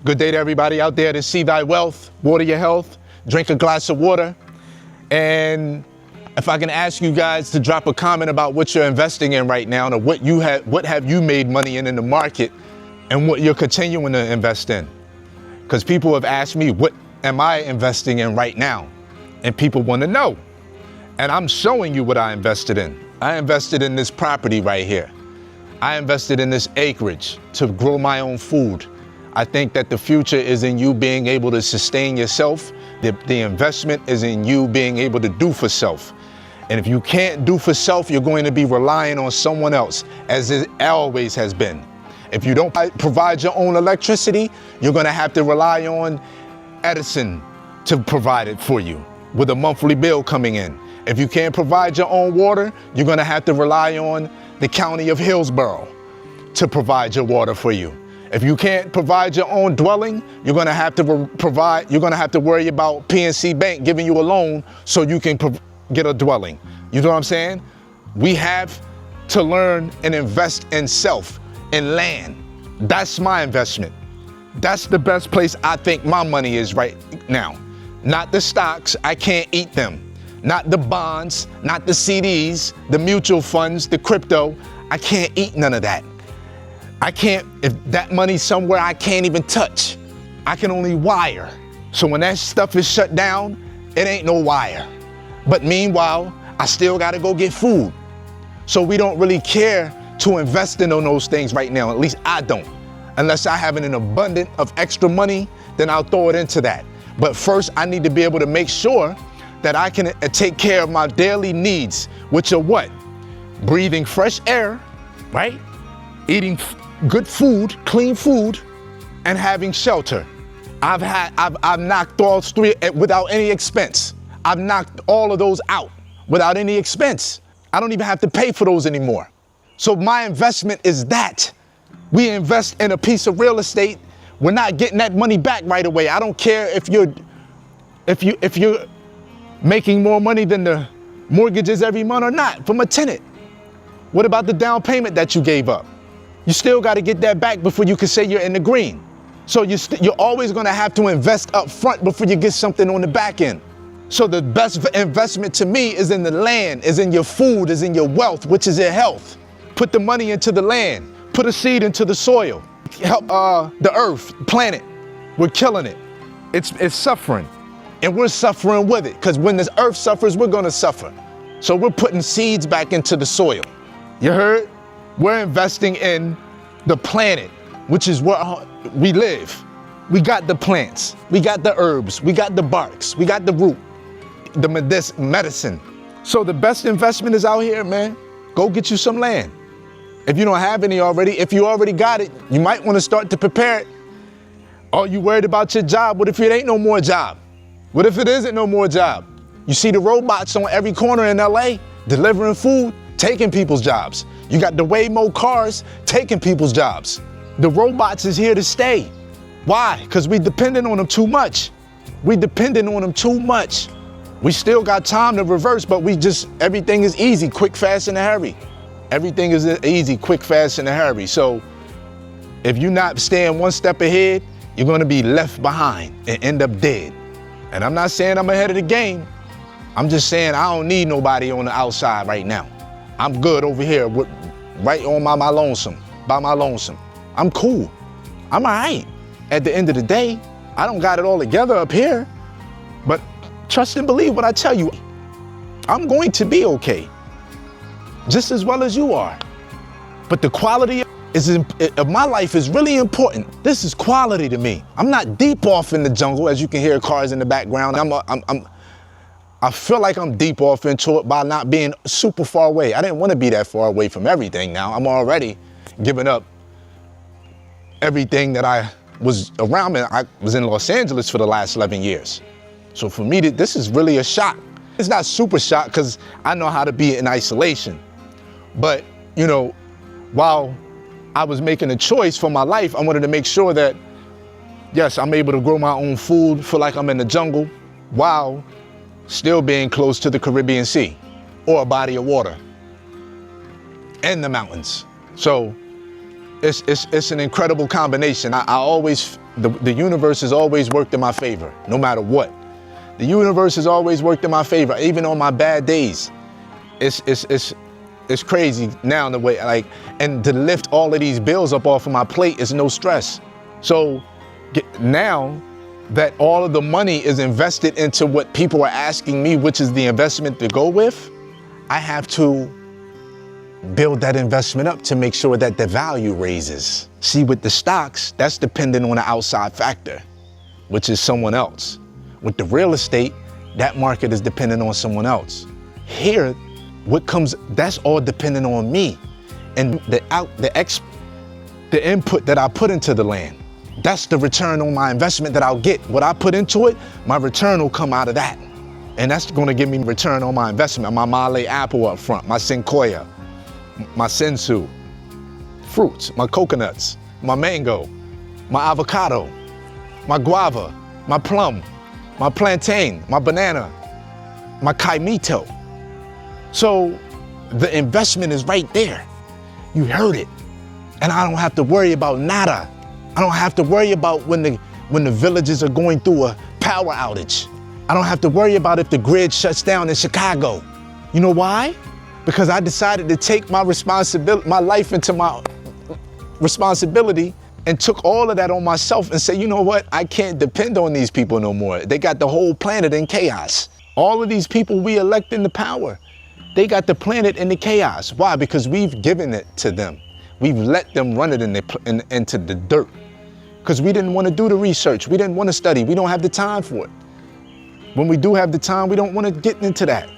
Good day to everybody out there to see thy wealth, water your health, drink a glass of water. And if I can ask you guys to drop a comment about what you're investing in right now, and what have you made money in the market, and what you're continuing to invest in. Because people have asked me, what am I investing in right now? And people want to know. And I'm showing you what I invested in. I invested in this property right here. I invested in this acreage to grow my own food. I think that the future is in you being able to sustain yourself. The investment is in you being able to do for self. And if you can't do for self, you're going to be relying on someone else, as it always has been. If you don't provide your own electricity, you're going to have to rely on Edison to provide it for you with a monthly bill coming in. If you can't provide your own water, you're going to have to rely on the county of Hillsborough to provide your water for you. If you can't provide your own dwelling, you're going to have to worry about PNC Bank giving you a loan so you can get a dwelling. You know what I'm saying? We have to learn and invest in self, in land. That's my investment. That's the best place I think my money is right now. Not the stocks, I can't eat them. Not the bonds, not the CDs, the mutual funds, the crypto. I can't eat none of that. If that money's somewhere I can't even touch, I can only wire. So when that stuff is shut down, it ain't no wire. But meanwhile, I still gotta go get food. So we don't really care to invest in those things right now. At least I don't. Unless I have an abundance of extra money, then I'll throw it into that. But first, I need to be able to make sure that I can take care of my daily needs, which are what? Breathing fresh air, right? Eating good food, clean food, and having shelter. I've knocked those three without any expense. I've knocked all of those out without any expense. I don't even have to pay for those anymore. So my investment is that. We invest in a piece of real estate. We're not getting that money back right away. I don't care if you're making more money than the mortgages every month or not from a tenant. What about the down payment that you gave up? You still got to get that back before you can say you're in the green. So you're always going to have to invest up front before you get something on the back end. So the best investment to me is in the land, is in your food, is in your wealth, which is your health. Put the money into the land. Put a seed into the soil. Help the earth, planet. We're killing it. It's suffering. And we're suffering with it. Because when this earth suffers, we're going to suffer. So we're putting seeds back into the soil. You heard? We're investing in the planet, which is where we live. We got the plants. We got the herbs. We got the barks. We got the root. The medicine. So the best investment is out here, man. Go get you some land. If you don't have any already, if you already got it, you might want to start to prepare it. Are you worried about your job? What if it ain't no more job? What if it isn't no more job? You see the robots on every corner in LA delivering food, taking people's jobs. You got the Waymo cars taking people's jobs. The robots is here to stay. Why? Because we dependent on them too much. We dependent on them too much. We still got time to reverse, but everything is easy, quick, fast, in a hurry. Everything is easy, quick, fast, in a hurry. So if you're not staying one step ahead, you're going to be left behind and end up dead. And I'm not saying I'm ahead of the game. I'm just saying I don't need nobody on the outside right now. I'm good over here, right on by my lonesome. I'm cool. I'm all right. At the end of the day, I don't got it all together up here. But trust and believe what I tell you. I'm going to be okay. Just as well as you are. But the quality of my life is really important. This is quality to me. I'm not deep off in the jungle, as you can hear cars in the background. I feel like I'm deep off into it by not being super far away. I didn't want to be that far away from everything now. I'm already giving up everything that I was around. I was in Los Angeles for the last 11 years. So for me, this is really a shock. It's not super shock because I know how to be in isolation. But, you know, while I was making a choice for my life, I wanted to make sure that, yes, I'm able to grow my own food, feel like I'm in the jungle, while still being close to the Caribbean Sea or a body of water and the mountains. So it's an incredible combination. I always, the universe has always worked in my favor, no matter what. The universe has always worked in my favor, even on my bad days. It's crazy now the way, like, and to lift all of these bills up off of my plate is no stress. So now that all of the money is invested into what people are asking me, which is the investment to go with, I have to build that investment up to make sure that the value raises. See, with the stocks, that's dependent on an outside factor, which is someone else. With the real estate, that market is dependent on someone else. Here, that's all dependent on me and the input that I put into the land. That's the return on my investment that I'll get. What I put into it, my return will come out of that. And that's gonna give me return on my investment. My Malay apple up front, my Sequoia, my sensu, fruits, my coconuts, my mango, my avocado, my guava, my plum, my plantain, my banana, my kaimito. So the investment is right there. You heard it. And I don't have to worry about nada. I don't have to worry about when the villages are going through a power outage. I don't have to worry about if the grid shuts down in Chicago. You know why? Because I decided to take my life into my responsibility and took all of that on myself and say, you know what? I can't depend on these people no more. They got the whole planet in chaos. All of these people we elect into power, they got the planet in the chaos. Why? Because we've given it to them. We've let them run it into the dirt. Because we didn't want to do the research. We didn't want to study. We don't have the time for it. When we do have the time, we don't want to get into that.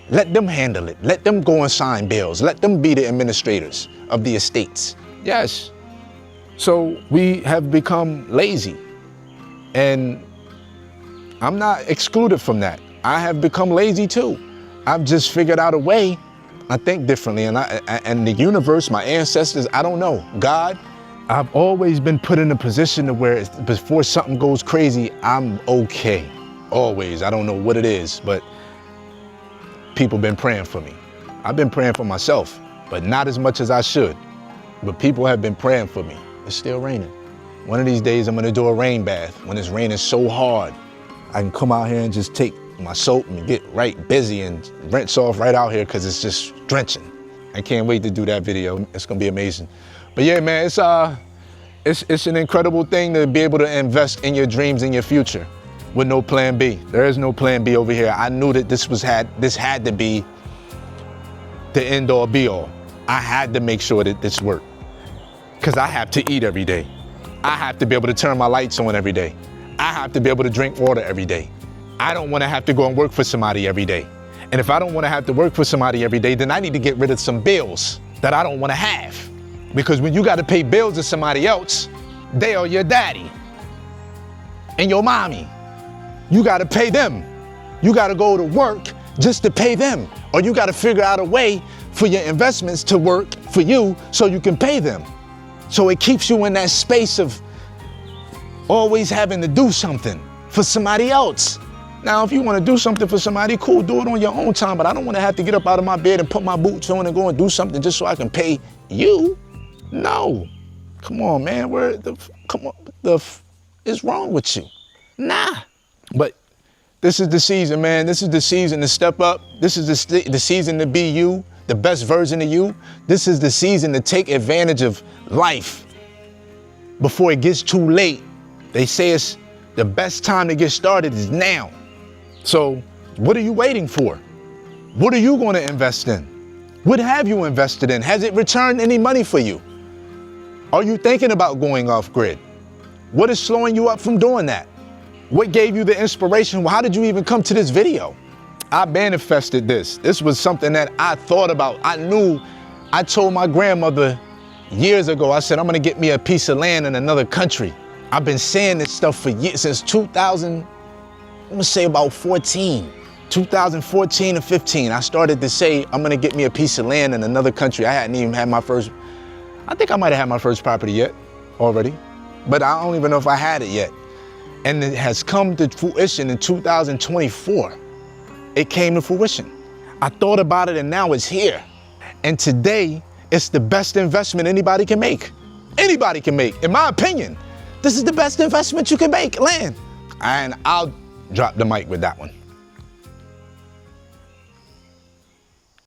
Let them handle it. Let them go and sign bills. Let them be the administrators of the estates. Yes. So we have become lazy. And I'm not excluded from that. I have become lazy too. I've just figured out a way. I think differently. And the universe, my ancestors, I don't know. God, I've always been put in a position to where before something goes crazy, I'm okay. Always. I don't know what it is, but people been praying for me. I've been praying for myself, but not as much as I should. But people have been praying for me. It's still raining. One of these days I'm gonna do a rain bath when it's raining so hard. I can come out here and just take my soap and get right busy and rinse off right out here because it's just drenching. I can't wait to do that video. It's gonna be amazing. But yeah, man, it's an incredible thing to be able to invest in your dreams and your future with no plan B. There is no plan B over here. I knew that this had to be the end all be all. I had to make sure that this worked because I have to eat every day. I have to be able to turn my lights on every day. I have to be able to drink water every day. I don't want to have to go and work for somebody every day. And if I don't want to have to work for somebody every day, then I need to get rid of some bills that I don't want to have. Because when you got to pay bills to somebody else, they are your daddy and your mommy. You got to pay them. You got to go to work just to pay them. Or you got to figure out a way for your investments to work for you so you can pay them. So it keeps you in that space of always having to do something for somebody else. Now, if you want to do something for somebody, cool, do it on your own time, but I don't want to have to get up out of my bed and put my boots on and go and do something just so I can pay you. No. Come on, man. Is wrong with you? Nah. But this is the season, man. This is the season to step up. This is the season to be you, the best version of you. This is the season to take advantage of life before it gets too late. They say it's the best time to get started is now. So what are you waiting for? What are you going to invest in? What have you invested in? Has it returned any money for you? Are you thinking about going off grid? What is slowing you up from doing that? What gave you the inspiration? How did you even come to this video? I manifested this. This was something that I thought about. I told my grandmother years ago, I said, I'm gonna get me a piece of land in another country. I've been saying this stuff for years, since 2000, I'm gonna say about 2014 or 15. I started to say, I'm gonna get me a piece of land in another country. I hadn't even had I think I might have had my first property yet already, but I don't even know if I had it yet. And it has come to fruition in 2024. It came to fruition. I thought about it and now it's here. And today, it's the best investment anybody can make. anybody can make. In my opinion, this is the best investment you can make, land. And I'll drop the mic with that one.